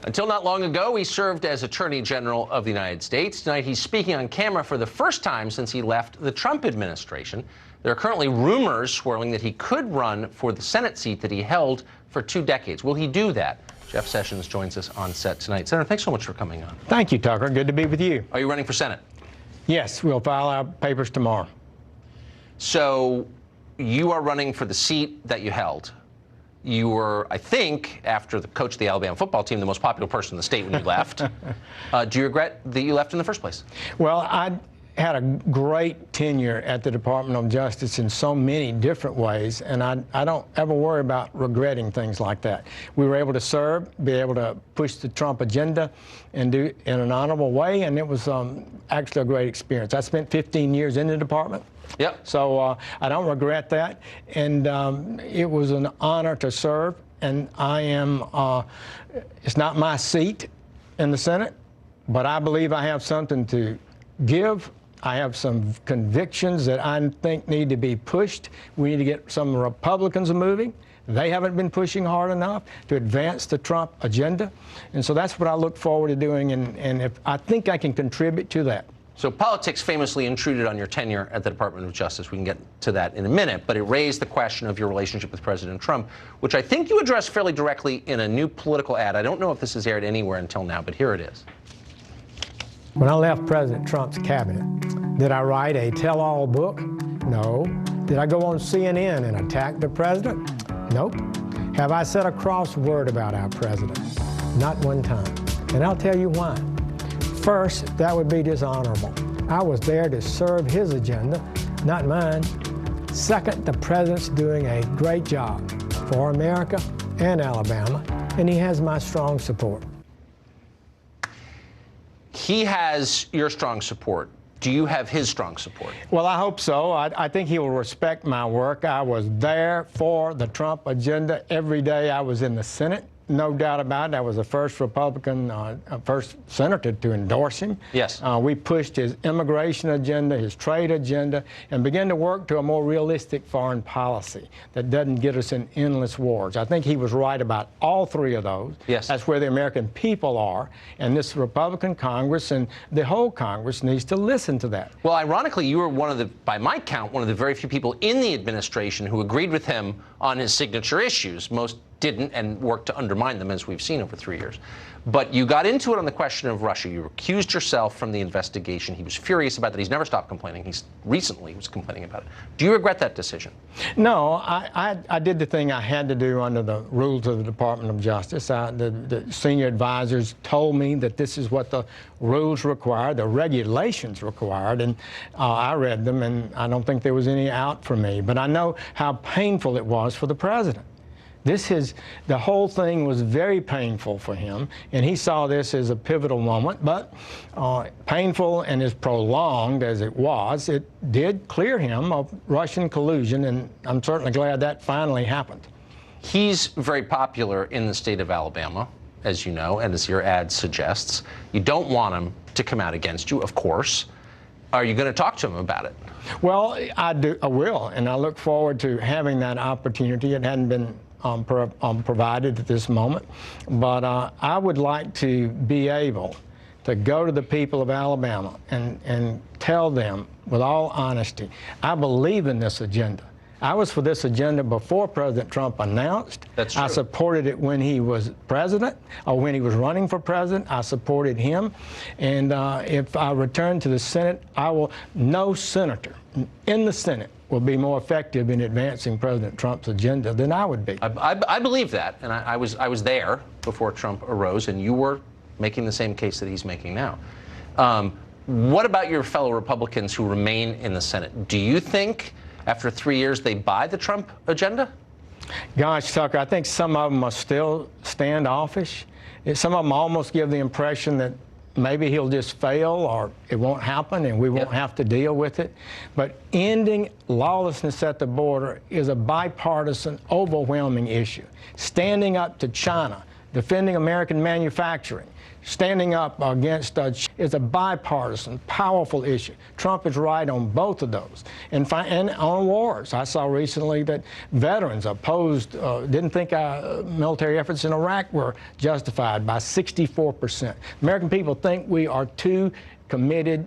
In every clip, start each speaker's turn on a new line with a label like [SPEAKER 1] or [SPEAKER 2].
[SPEAKER 1] Until not long ago, he served as Attorney General of the United States. Tonight, he's speaking on camera for the first time since he left the Trump administration. There are currently rumors swirling that he could run for the Senate seat that he held for 2 decades. Will he do that? Jeff Sessions joins us on set tonight. Senator, thanks so much for coming on.
[SPEAKER 2] Thank you, Tucker. Good to be with you.
[SPEAKER 1] Are you running for Senate?
[SPEAKER 2] Yes, we'll file our papers tomorrow.
[SPEAKER 1] So you are running for the seat that you held. You were, I think, after the coach of the Alabama football team, the most popular person in the state when you left. Do you regret that you left in the first place?
[SPEAKER 2] Well, I had a great tenure at the Department of Justice in so many different ways, and I don't ever worry about regretting things like that. We were able to serve, be able to push the Trump agenda and do it in an honorable way, and it was actually a great experience. I spent 15 years in the department.
[SPEAKER 1] Yep.
[SPEAKER 2] So I don't regret that, and it was an honor to serve, and I am, it's not my seat in the Senate, but I believe I have something to give. I have some convictions that I think need to be pushed. We need to get some Republicans moving. They haven't been pushing hard enough to advance the Trump agenda, and so that's what I look forward to doing, and if I think I can contribute to that.
[SPEAKER 1] So politics famously intruded on your tenure at the Department of Justice. We can get to that in a minute, but it raised the question of your relationship with President Trump, which I think you addressed fairly directly in a new political ad. I don't know if this has aired anywhere until now, but here it is.
[SPEAKER 2] When I left President Trump's cabinet, did I write a tell-all book? No. Did I go on CNN and attack the president? Nope. Have I said a cross word about our president? Not one time. And I'll tell you why. First, that would be dishonorable. I was there to serve his agenda, not mine. Second, the president's doing a great job for America and Alabama, and he has my strong support.
[SPEAKER 1] He has your strong support. Do you have his strong support?
[SPEAKER 2] Well, I hope so. I think he will respect my work. I was there for the Trump agenda every day I was in the Senate. No doubt about it. I was the first Republican, first senator to endorse him.
[SPEAKER 1] Yes.
[SPEAKER 2] We pushed his immigration agenda, his trade agenda, and began to work to a more realistic foreign policy that doesn't get us in endless wars. I think he was right about all 3 of those.
[SPEAKER 1] Yes.
[SPEAKER 2] That's where the American people are, and this Republican Congress and the whole Congress needs to listen to that.
[SPEAKER 1] Well, ironically, you were one of the, by my count, one of the very few people in the administration who agreed with him on his signature issues. Most didn't and worked to undermine them, as we've seen over 3 years. But you got into it on the question of Russia. You recused yourself from the investigation. He was furious about that. He's never stopped complaining. He's recently was complaining about it. Do you regret that decision?
[SPEAKER 2] No, I did the thing I had to do under the rules of the Department of Justice. The senior advisors told me that this is what the rules required, the regulations required, and I read them, and I don't think there was any out for me. But I know how painful it was for the president. The whole thing was very painful for him, and he saw this as a pivotal moment, but painful and as prolonged as it was, it did clear him of Russian collusion, and I'm certainly glad that finally happened.
[SPEAKER 1] He's very popular in the state of Alabama, as you know, and as your ad suggests. You don't want him to come out against you, of course. Are you going to talk to him about it?
[SPEAKER 2] Well, I will, and I look forward to having that opportunity. It hadn't been provided at this moment, but I would like to be able to go to the people of Alabama and tell them with all honesty, I believe in this agenda. I was for this agenda before President Trump announced.
[SPEAKER 1] That's true.
[SPEAKER 2] I supported it when he was president, or when he was running for president. I supported him, and if I return to the Senate, no senator in the Senate will be more effective in advancing President Trump's agenda than I would be.
[SPEAKER 1] I believe that, and I was there before Trump arose, and you were making the same case that he's making now. What about your fellow Republicans who remain in the Senate? Do you think, after 3 years, they buy the Trump agenda?
[SPEAKER 2] Gosh, Tucker, I think some of them are still standoffish. Some of them almost give the impression that maybe he'll just fail or it won't happen and we won't have to deal with it. But ending lawlessness at the border is a bipartisan, overwhelming issue. Standing up to China, defending American manufacturing, standing up against is a bipartisan, powerful issue. Trump is right on both of those. And on wars, I saw recently that veterans opposed, didn't think military efforts in Iraq were justified by 64%. American people think we are too committed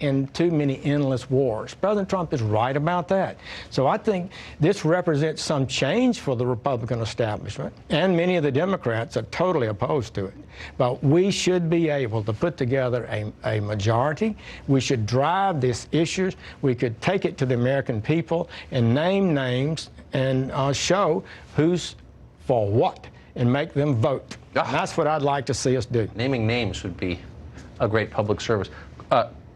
[SPEAKER 2] in too many endless wars. President Trump is right about that. So I think this represents some change for the Republican establishment, and many of the Democrats are totally opposed to it. But we should be able to put together a majority. We should drive these issues. We could take it to the American people and name names and show who's for what and make them vote. And that's what I'd like to see us do.
[SPEAKER 1] Naming names would be a great public service.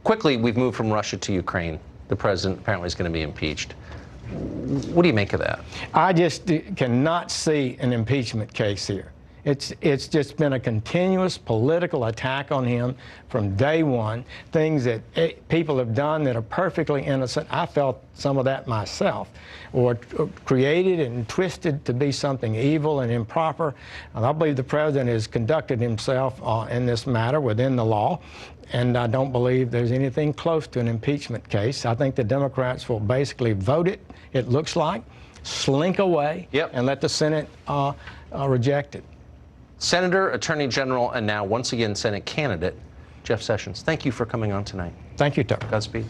[SPEAKER 1] Quickly, we've moved from Russia to Ukraine. The president apparently is going to be impeached. What do you make of that?
[SPEAKER 2] I just cannot see an impeachment case here. It's just been a continuous political attack on him from day one, things that people have done that are perfectly innocent. I felt some of that myself, or created and twisted to be something evil and improper. And I believe the president has conducted himself in this matter within the law, and I don't believe there's anything close to an impeachment case. I think the Democrats will basically vote it looks like, slink away, and let the Senate reject it.
[SPEAKER 1] Senator, Attorney General, and now once again Senate candidate Jeff Sessions, thank you for coming on tonight.
[SPEAKER 2] Thank you, Tucker.
[SPEAKER 1] Godspeed.